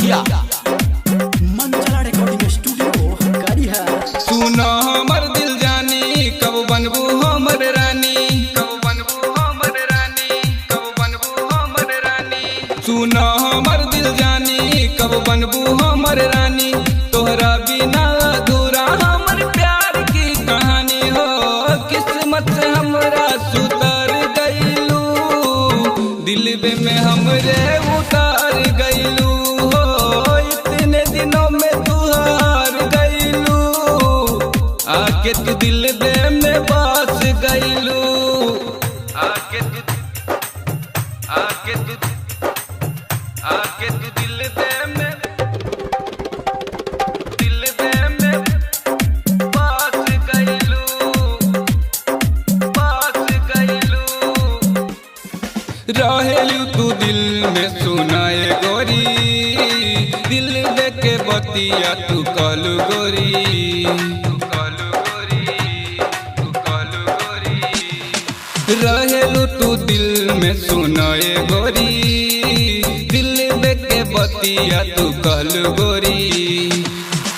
मुखिया मंचला recording studio गाड़ी है। सुनो हमर दिल जानी कब बनबू हमर रानी, कब बनबू हमर रानी, कब बनबू हमर रानी। सुनो हमर दिल जानी कब बनबू हमर रानी। तोहरा बिना अधूरा हमर प्यार की कहानी हो। किस्मत से हमरा सुतर गईलू, दिल में हमरे उतार गईलू हो। इतने दिनों में तू हार गईलू, आके तू दिल में बस गईलू। आके तू दिल में बस गईलू, बस गईलू। रहेलू तू दिल में सुनाए गोरी, दिल दे के बतिया तू कहलू गोरी, तू कहलू गोरी, तू कहलू गोरी। रहेलू तू दिल में सुनाए गोरी, दिल दे के बतिया तू कहलू गोरी।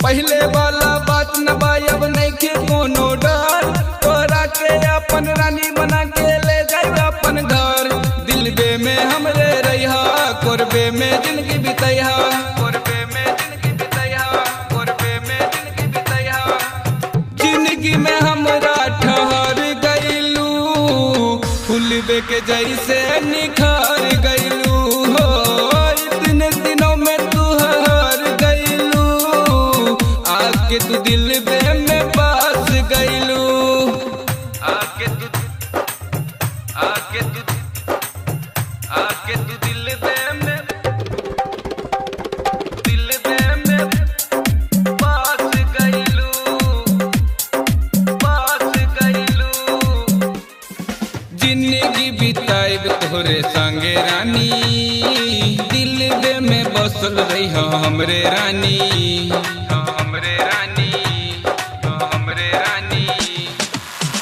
पहले वाला बात न बायब नहीं के कोनो डर, तोरा के अपन रानी बना के ले जाए अपन घर। दिलबे में हमरे रहिया, कोरबे में जिंदगी बितैया, कोरबे में जिंदगी बितैया, कोरबे में जिंदगी बितैया। जिंदगी में हमरा ठहर गईलू, फूलबे के जैसे निखर गईलू हो। इतने दिनों में तू हार गईलू, आके तू दिल में बस गईलू। आके तू दिल में बस गईलू, बस गईलू। जिंदगी बिताइब तोहरे संगे रानी, दिल में बसल रही हमरे रानी, हमरे रानी, हमरे रानी।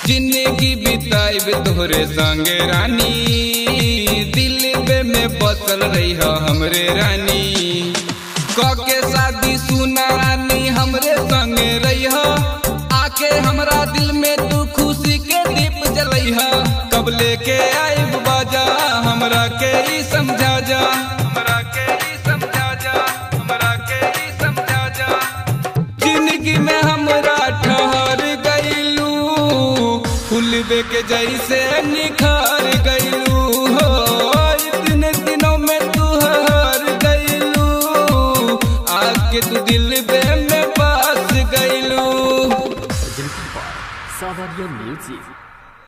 जिंदगी बिताइब तोहरे संगे रानी, दिल में बसल रही हमरे रानी। के शादी सुना रानी हमरे संगे रही, आके हमरा दिल में तू खुशी के दीप जलैहा। कब लेके आइब बाजा हमरा के ही समझा जा, हमरा के ही समझा जा, हमरा के ही समझा जा। जिंदगी में हमरा ठहर गईलू, फूलबे के जैसे निखर गईलू हो। इतने दिनों में तू हार गईलू, आके तू दिल में बस गईलू। सावरिया म्यूजिक।